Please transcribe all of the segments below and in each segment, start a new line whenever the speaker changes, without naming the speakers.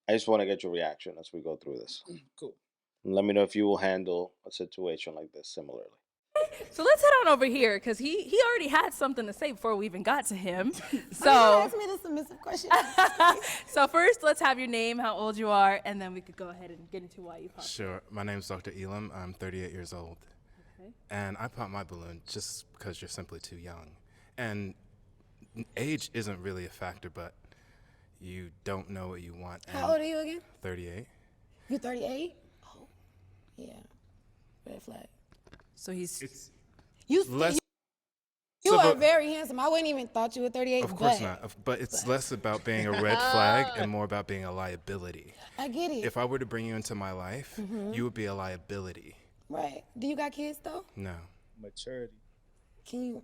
I just want to get your reaction as we go through this.
Cool.
And let me know if you will handle a situation like this similarly.
So let's head on over here because he already had something to say before we even got to him.
You
So
ask me the submissive question.
so first let's have your name, how old you are, and then we could go ahead and get into why you popped.
Sure. My name's Dr. Elam. I'm 38 years old.
Okay.
And I popped my balloon just because you're simply too young. And age isn't really a factor, but you don't know what you want. And
How old are you again?
38.
You 38? Oh, yeah. Red flag.
So he's
It's
You,
less.
you
so
are
the-
very handsome. I wouldn't even thought you were 38.
Of course
but
not. But it's less about being a red flag and more about being a liability.
I get it.
If I were to bring you into my life, you would be a liability.
Right. Do you got kids though?
No.
Maturity.
Can you?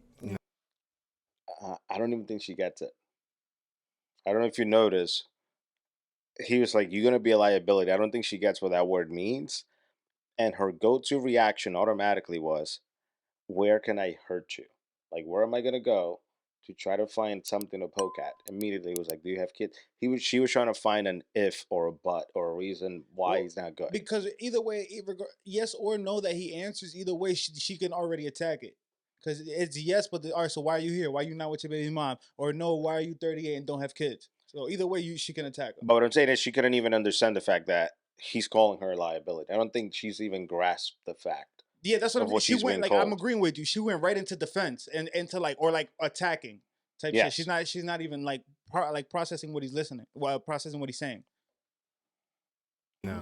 I don't even think she gets it. I don't know if you notice. He was like, "You're gonna be a liability." I don't think she gets what that word means, and her go-to reaction automatically was, "Where can I hurt you? Like, where am I gonna go to try to find something to poke at?" Immediately, it was like, "Do you have kids?" She was trying to find an if or a but or a reason why
Well,
he's not good.
Because either way, yes or no that he answers, either way, she can already attack it. Because it's yes, but all right, so why are you here? Why you not with your baby mom? Or no, why are you 38 and don't have kids? So either way, she can attack him.
But what I'm saying is, she couldn't even understand the fact that he's calling her a liability. I don't think she's even grasped the fact
Yeah, that's what
of
I'm.
what
She
she's
went
being
like I'm
called.
agreeing with you. She went right into defense and into like or like attacking type shit.
Yes.
She's not even like processing what he's listening, well, processing what he's saying.
No.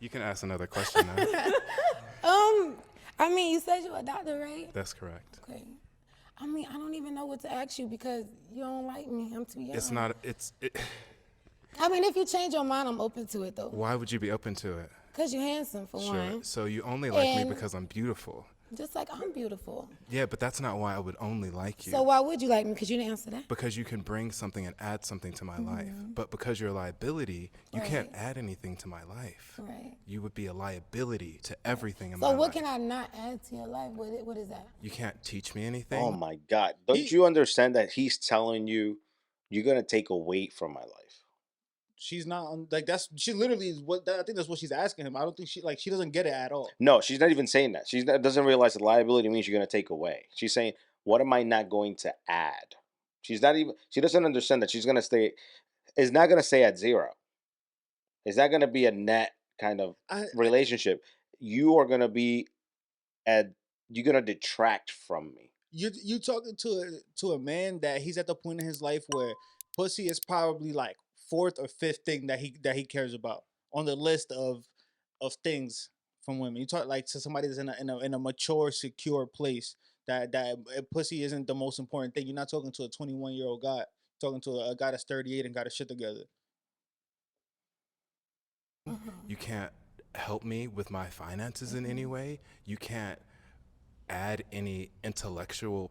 You can ask another question now.
I mean, you said you're a doctor, right?
That's correct.
Okay. I mean, I don't even know what to ask you because you don't like me. I'm too young.
It's not.
I mean, if you change your mind, I'm open to it though.
Why would you be open to it?
Cause you're handsome for
Sure.
one.
So you only like me
And-
because I'm beautiful.
Just like I'm beautiful.
Yeah, but that's not why I would only like you.
So why would you like me? Cause you didn't answer that.
Because you can bring something and add something to my life. But because you're a liability, you can't
Right.
add anything to my life.
Right.
You would be a liability to everything in my
So
life.
what can I not add to your life? What is that?
You can't teach me anything.
Oh my God. Don't you understand that he's telling you you're going to take a weight from my life?
She's not like that's. She literally is what I think that's what she's asking him. I don't think she doesn't get it at all.
No, she's not even saying that. She doesn't realize that liability means you're going to take away. She's saying, what am I not going to add? She doesn't understand that she's going to stay, is not going to stay at zero. It's not going to be a net kind of relationship. You are going to be you're going to detract from me.
You talking to a man that he's at the point in his life where pussy is probably like fourth or fifth thing that he cares about on the list of things from women. You talk like to somebody that's in a mature, secure place that pussy isn't the most important thing. You're not talking to a 21-year-old guy. You're talking to a guy that's 38 and got his shit together.
You can't help me with my finances in any way. You can't add any intellectual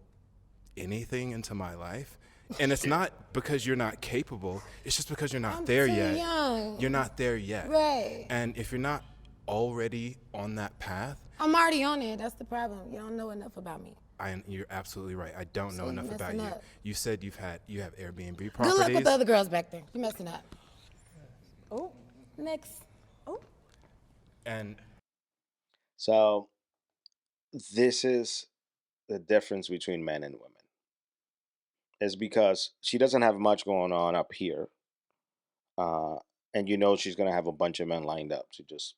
anything into my life. And it's not because you're not capable. It's just because you're not
I'm
there
too
yet.
young.
You're not there yet.
Right.
And if you're not already on that path,
I'm already on it. That's the problem. You don't know enough about me.
you're absolutely right. I don't
So
know
you
enough about
messing
you.
up.
You said you have Airbnb
Good
properties.
luck with the other girls back there. You're messing up. Oh, next. Oh.
And
So this is the difference between men and women. Is because she doesn't have much going on up here. And she's going to have a bunch of men lined up to just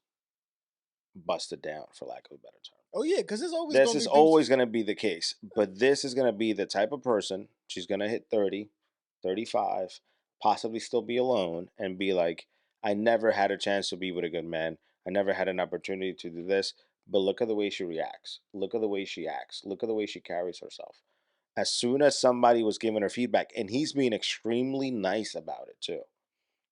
bust it down, for lack of a better term.
Oh yeah, because there's always
This
gonna
is
be
always going to be the case. But this is going to be the type of person, she's going to hit 30, 35, possibly still be alone and be like, I never had a chance to be with a good man. I never had an opportunity to do this. But look at the way she reacts. Look at the way she acts. Look at the way she carries herself. As soon as somebody was giving her feedback, and he's being extremely nice about it too.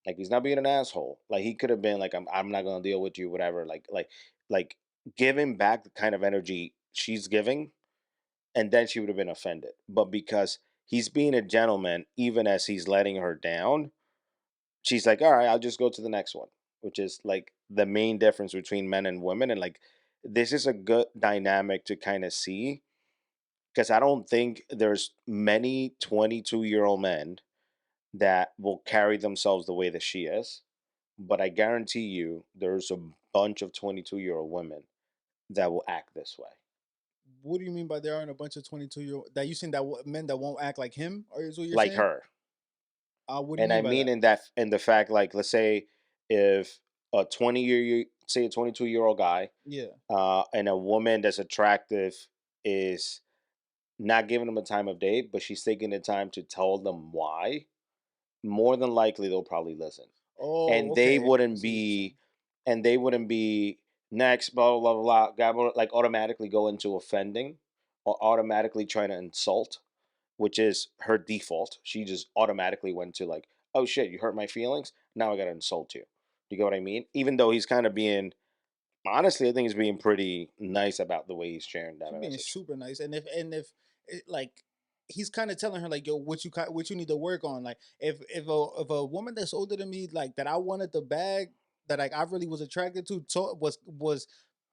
Like he's not being an asshole. Like he could have been like, I'm not gonna deal with you, whatever. Like giving back the kind of energy she's giving, and then she would have been offended. But because he's being a gentleman, even as he's letting her down, she's like, all right, I'll just go to the next one, which is like the main difference between men and women. And like this is a good dynamic to kind of see because I don't think there's many 22-year-old men that will carry themselves the way that she is. But I guarantee you, there's a bunch of 22-year-old women that will act this way,
What do you mean by there aren't a bunch of 22-year-old that you seen that men that won't act like him? Or is what you're
like
saying?
her.
What do you
And I
mean by
mean
that?
in the fact, like, let's say if a 22-year-old guy,
Yeah.
and a woman that's attractive is not giving them a time of day, but she's taking the time to tell them why, more than likely they'll probably listen.
Oh,
And they
okay. I
wouldn't
see what you're saying.
be, and they wouldn't be next, blah blah blah blah. Like automatically go into offending, or automatically trying to insult, which is her default. She just automatically went to like, oh shit, you hurt my feelings. Now I gotta insult you. You get what I mean? Even though he's kind of being, honestly, I think he's being pretty nice about the way he's sharing that
She being
message.
super nice, and if like he's kind of telling her like, yo, what you need to work on. Like if a woman that's older than me, like that I wanted the bag that like I really was attracted to, was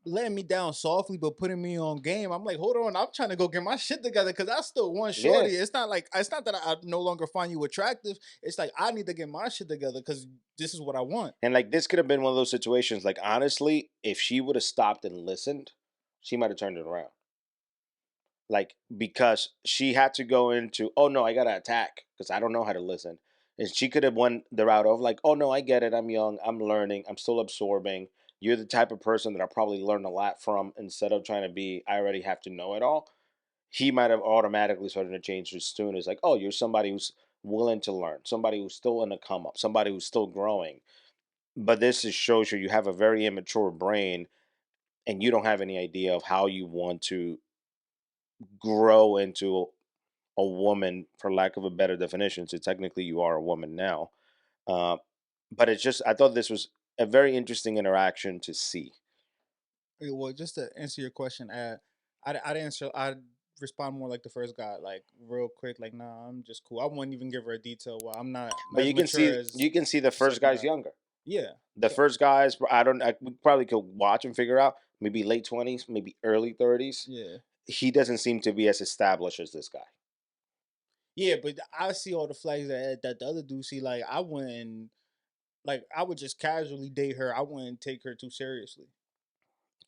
letting me down softly but putting me on game. I'm like, hold on, I'm trying to go get my shit together because I still want
Yeah.
shorty. It's not that I no longer find you attractive. It's like I need to get my shit together because this is what I want.
And like this could have been one of those situations. Like honestly, if she would have stopped and listened, she might have turned it around. Like because she had to go into, oh no, I gotta attack because I don't know how to listen. And she could have went the route of like, oh no, I get it. I'm young. I'm learning. I'm still absorbing. You're the type of person that I probably learn a lot from. Instead of trying to be, I already have to know it all. He might have automatically started to change his tune. It's like, oh, you're somebody who's willing to learn, somebody who's still in a come up, somebody who's still growing. But this just shows you have a very immature brain, and you don't have any idea of how you want to grow into a woman, for lack of a better definition. So technically, you are a woman now. Uh, but it's just, I thought this was a very interesting interaction to see.
Okay, well, just to answer your question, I'd answer. I'd respond more like the first guy, like real quick, like, nah, I'm just cool. I wouldn't even give her a detail. Well, I'm not
But
as mature as
you can see the
the
first
second
guy's
guy.
younger.
Yeah,
The
yeah,
first guys, I don't, I we probably could watch and figure out maybe late 20s, maybe early 30s.
yeah,
He doesn't seem to be as established as this guy.
yeah. But I see all the flags that the other dude see. Like, I wouldn't, like, I would just casually date her. I wouldn't take her too seriously.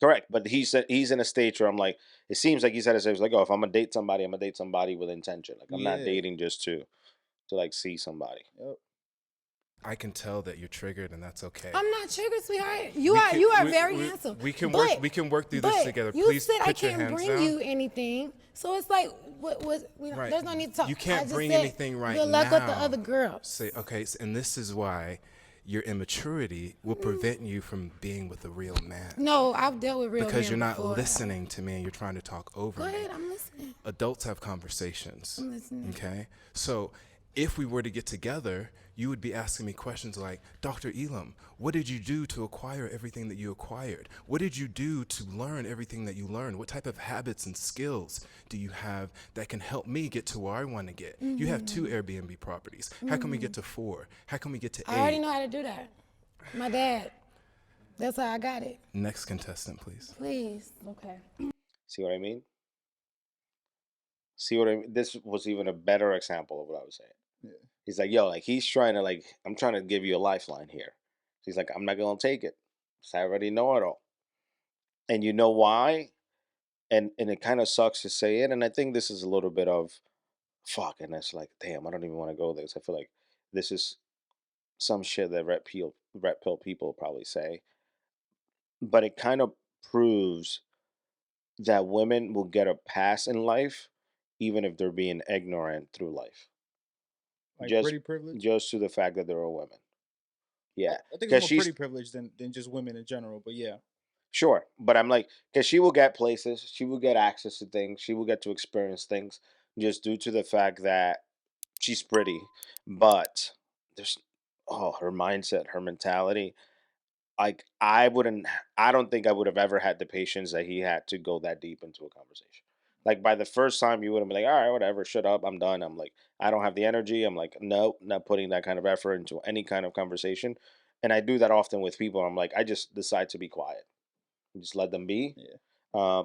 Correct, but he's in a stage where I'm like, it seems like he's at a stage like, oh, if I'm gonna date somebody, I'm gonna date somebody with intention. Like I'm not
Yeah.
dating just to like see somebody.
Yep.
I can tell that you're triggered, and that's okay.
I'm not triggered, sweetheart.
We
You
can-
are
we-
very
we-
handsome.
we can
But-
work- we can work through this
but
together.
You
Please
said I
put your
can't
hands
bring
down.
you anything, so it's like,
Right.
there's no need to talk.
You can't
I just
bring
said,
anything right
good luck with the
now.
other girls.
Say, okay, and this is why your immaturity will prevent you from being with a real man.
No, I've dealt with real
Because
men
you're not
before.
listening to me and you're trying to talk over
Go
me.
ahead, I'm listening.
Adults have conversations.
I'm listening.
Okay? So if we were to get together, you would be asking me questions like, Dr. Elam, what did you do to acquire everything that you acquired? What did you do to learn everything that you learned? What type of habits and skills do you have that can help me get to where I want to get? You have 2 Airbnb properties. How can we get to 4? How can we get to 8?
I already know how to do that. My dad. That's how I got it.
Next contestant, please.
Please.
Okay.
See what I mean? See what I mean? This was even a better example of what I was saying.
Yeah.
He's like, yo, like he's trying to like, I'm trying to give you a lifeline here. He's like, I'm not gonna take it. 'Cause I already know it all. And you know why? And it kind of sucks to say it. And I think this is a little bit of fuck. And it's like, damn, I don't even want to go there. 'Cause I feel like this is some shit that red pill people probably say. But it kind of proves that women will get a pass in life, even if they're being ignorant through life.
Like
Just
pretty privilege.
just to the fact that they're a woman. Yeah,
I think
because
it's more
she's
pretty privilege than just women in general. But yeah.
sure, but I'm like, because she will get places, she will get access to things, she will get to experience things, just due to the fact that she's pretty. But there's, oh, her mindset, her mentality. Like I don't think I would have ever had the patience that he had to go that deep into a conversation. Like by the first time, you would have been like, all right, whatever, shut up, I'm done. I'm like, I don't have the energy. I'm like, no, not putting that kind of effort into any kind of conversation. And I do that often with people. I'm like, I just decide to be quiet, just let them be.
Yeah.
Uh,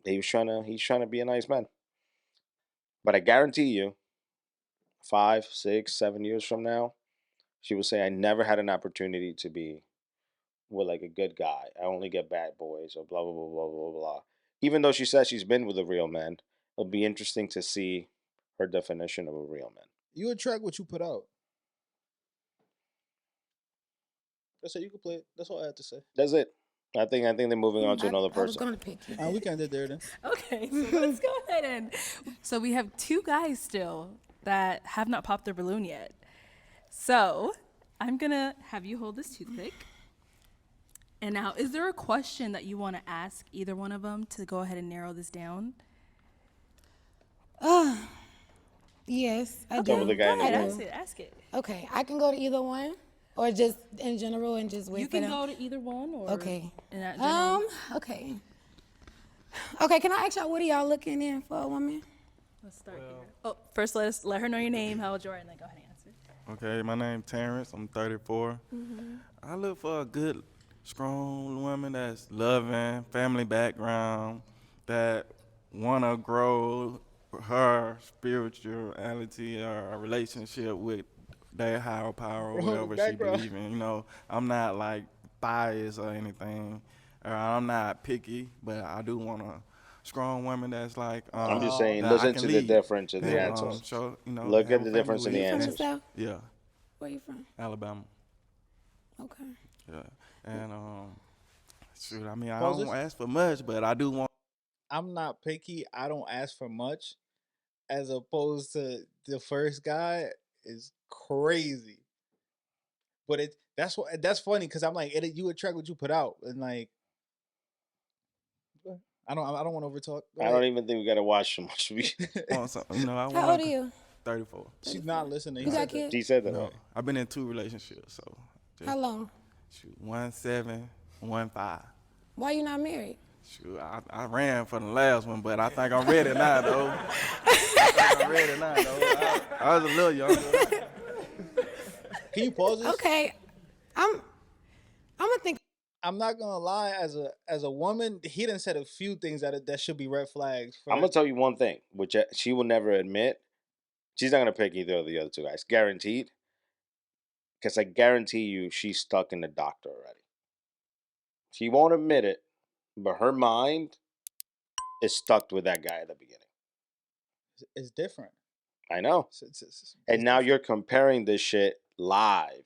he's trying to be a nice man, but I guarantee you, 5, 6, 7 years from now, she will say, "I never had an opportunity to be with like a good guy. I only get bad boys or blah blah blah blah blah blah." Even though she says she's been with a real man, it'll be interesting to see her definition of a real man.
You attract what you put out. That's it. You can play it. That's all I have to say.
That's it. I think they're moving on to another
I was
person.
gonna pick you.
We can end it there then.
Okay, so let's go ahead and. So we have two guys still that have not popped their balloon yet. So I'm gonna have you hold this toothpick. And now, is there a question that you want to ask either one of them to go ahead and narrow this down?
Yes, I
Go with the
do.
guy in the
I
room.
do.
Ask it.
Okay, I can go to either one, or just in general and just wait
You
for
can
them.
go to either one or.
Okay.
In that general.
Okay. Okay, can I ask y'all, what are y'all looking in for a woman?
Let's start here. Oh, first let her know your name, how old you are, and then go ahead and answer.
Okay, my name Terrence. I'm 34. I look for a good, strong woman that's loving, family background, that wanna grow her spirituality or a relationship with their higher power, or whatever she
background.
believes in. You know, I'm not like biased or anything. I'm not picky, but I do want a strong woman that's like.
I'm just saying,
that I
listen
can
to the
lead
difference in the
and,
answers.
show, you know,
Look
have
at
a
the difference in
family
the
with.
From the
answers.
South?
Yeah,
Where you from?
Alabama.
Okay.
Yeah, and shoot, I mean, I
Pause
don't
this.
ask for much, but I do want.
I'm not picky. I don't ask for much, as opposed to the first guy is crazy. But that's funny because I'm like, you attract what you put out, and like, I don't want to overtalk. Go
I don't
ahead.
even think we gotta watch too much.
Want something, you know, I
How
want.
old are you?
34.
She's not listening.
You
He
got
said that.
kids?
He said that.
No,
already.
I've been in 2 relationships, so. Just,
How long?
Shoot, 1-7, 1-5.
Why you not married?
Shoot, I ran for the last one, but I think I'm ready now, though. I was a little younger.
Can you pause this?
Okay. I'm gonna think.
I'm not gonna lie. As a woman, he done said a few things that should be red flags.
I'm gonna tell you one thing, which she will never admit. She's not gonna pick either of the other two guys, guaranteed. Because I guarantee you, she's stuck in the doctor already. She won't admit it, but her mind is stuck with that guy at the beginning.
It's different.
I know. And now you're comparing this shit live,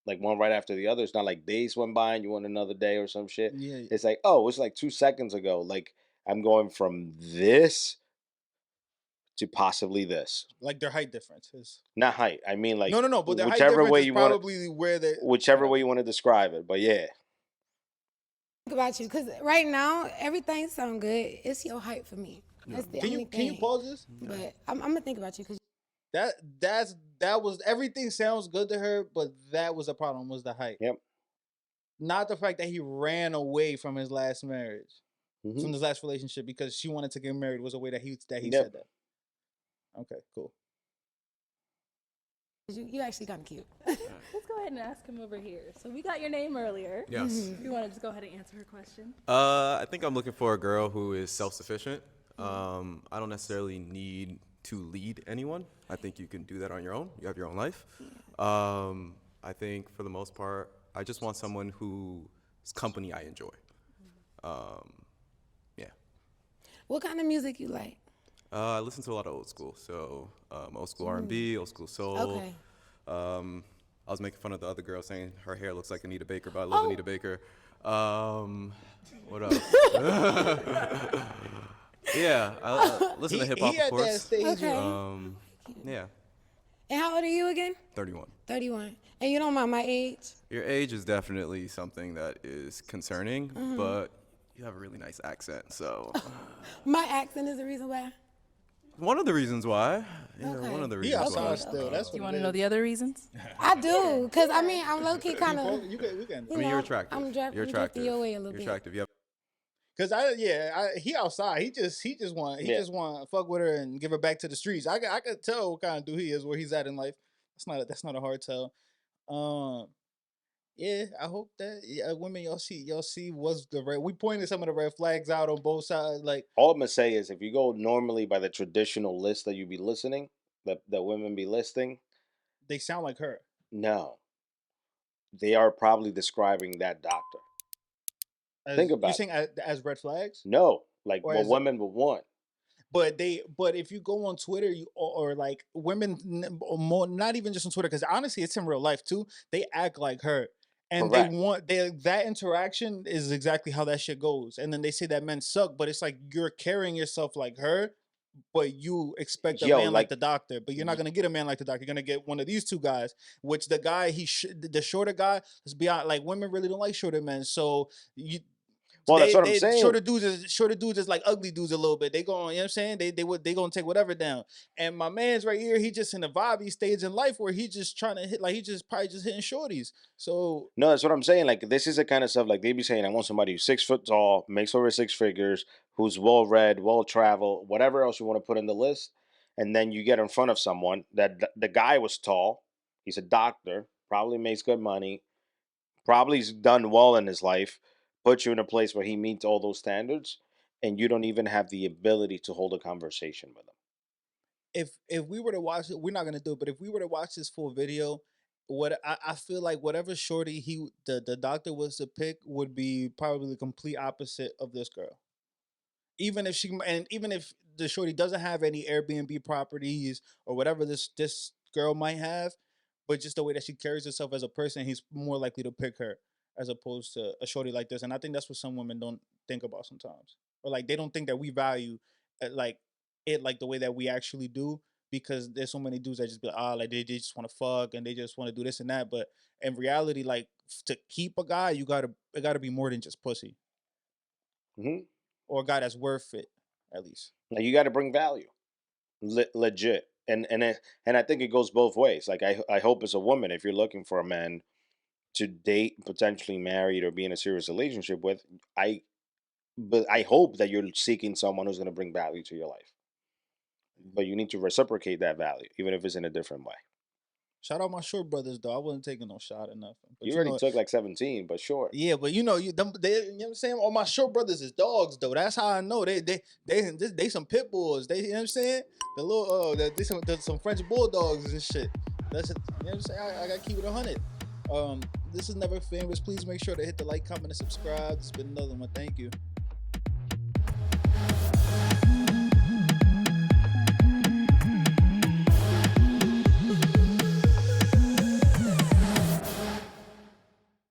like one right after the other. It's not like days went by and you want another day or some shit.
Yeah.
It's like, oh, it's like 2 seconds ago. Like I'm going from this to possibly this.
Like their height differences.
Not height. I mean like
No. But their height
whichever
difference
way
is
you want,
probably where they.
whichever way you want to describe it. But yeah,
About you, because right now everything sound good. It's your height for me. That's the
Can
only
you
thing.
pause this?
But I'm gonna think about you because
That was everything sounds good to her, but that was the problem, was the height.
Yep.
Not the fact that he ran away from his last marriage,
Mhm.
from his last relationship, because she wanted to get married was a way that he
Yep.
said that. Okay, cool.
you actually kind of cute.
Let's go ahead and ask him over here. So we got your name earlier.
Yes.
If you want to just go ahead and answer her question.
I think I'm looking for a girl who is self-sufficient. I don't necessarily need to lead anyone. I think you can do that on your own. You have your own life. I think for the most part, I just want someone whose company I enjoy. Yeah.
What kind of music you like?
I listen to a lot of old school, so old school R&B, old school soul.
Okay.
I was making fun of the other girl saying her hair looks like Anita Baker, but I love Anita Baker. What else? Yeah, I listen to hip hop,
He
of
at that
course.
stage.
Okay.
Yeah,
And how old are you again?
31.
31. And you don't mind my age?
Your age is definitely something that is concerning, but you have a really nice accent, so
My accent is the reason why.
one of the reasons why. Yeah,
Okay.
one of the
He
reasons why.
outside still. That's what
You
it
want to know
is.
the other reasons?
I do, because I mean, I'm low key kind of.
You can, we can.
I mean, you're attractive.
I'm
You're
drifting
attractive.
your way a little
You're
bit.
attractive. You have
Cause he outside. He just want to fuck with her and give her back to the streets. I could tell what kind of dude he is, where he's at in life. That's not a hard tell. Yeah, I hope that women y'all see what's the red. We pointed some of the red flags out on both sides. Like
all I'm gonna say is if you go normally by the traditional list that you be listening, that women be listing,
They sound like her.
no, they are probably describing that doctor. Think
You
about it.
saying as red flags,
No, like
or
what
as
women would want.
but if you go on Twitter, or like women, or more, not even just on Twitter, because honestly, it's in real life too. They act like her, and they
Correct.
want that interaction is exactly how that shit goes. And then they say that men suck, but it's like you're carrying yourself like her, but you expect a
Yo,
man like
like
the doctor, but you're not gonna get a man like the doctor. You're gonna get one of these two guys, which the guy the shorter guy. Let's be honest, like women really don't like shorter men, so you.
well, that's what I'm saying.
Shorter dudes is like ugly dudes a little bit. They going, you know what I'm saying? They gonna take whatever down. And my man's right here, he just in a vibey stage in life where he just trying to hit, like he just probably just hitting shorties. So
No, that's what I'm saying. Like this is the kind of stuff like they be saying. I want somebody who's 6 foot tall, makes over 6 figures, who's well read, well traveled, whatever else you want to put in the list. And then you get in front of someone that the guy was tall. He's a doctor, probably makes good money, probably's done well in his life. Put you in a place where he meets all those standards, and you don't even have the ability to hold a conversation with him.
if we were to watch it, we're not gonna do it, but if we were to watch this full video, I feel like whatever shorty the doctor was to pick would be probably the complete opposite of this girl. Even if the shorty doesn't have any Airbnb properties or whatever this girl might have, but just the way that she carries herself as a person, he's more likely to pick her as opposed to a shorty like this. And I think that's what some women don't think about sometimes, or like they don't think that we value like it like the way that we actually do, because there's so many dudes that just be like, like they just want to fuck and they just want to do this and that. But in reality, like to keep a guy, it gotta be more than just pussy,
Hmm.
or a guy that's worth it at least.
Like you got to bring value, legit. And I think it goes both ways. Like I hope as a woman, if you're looking for a man to date, potentially married, or be in a serious relationship with, but I hope that you're seeking someone who's going to bring value to your life. But you need to reciprocate that value, even if it's in a different way.
Shout out my short brothers though. I wasn't taking no shot or nothing. But
You already took like 17, but sure.
yeah, but you know, you know what I'm saying? All my short brothers is dogs though. That's how I know they some pit bulls. You know what I'm saying? The little they some French bulldogs and shit. That's it. You know what I'm saying? I gotta keep it 100. This is Never Famous. Please make sure to hit the like, comment, and subscribe. This has been another one. Thank you.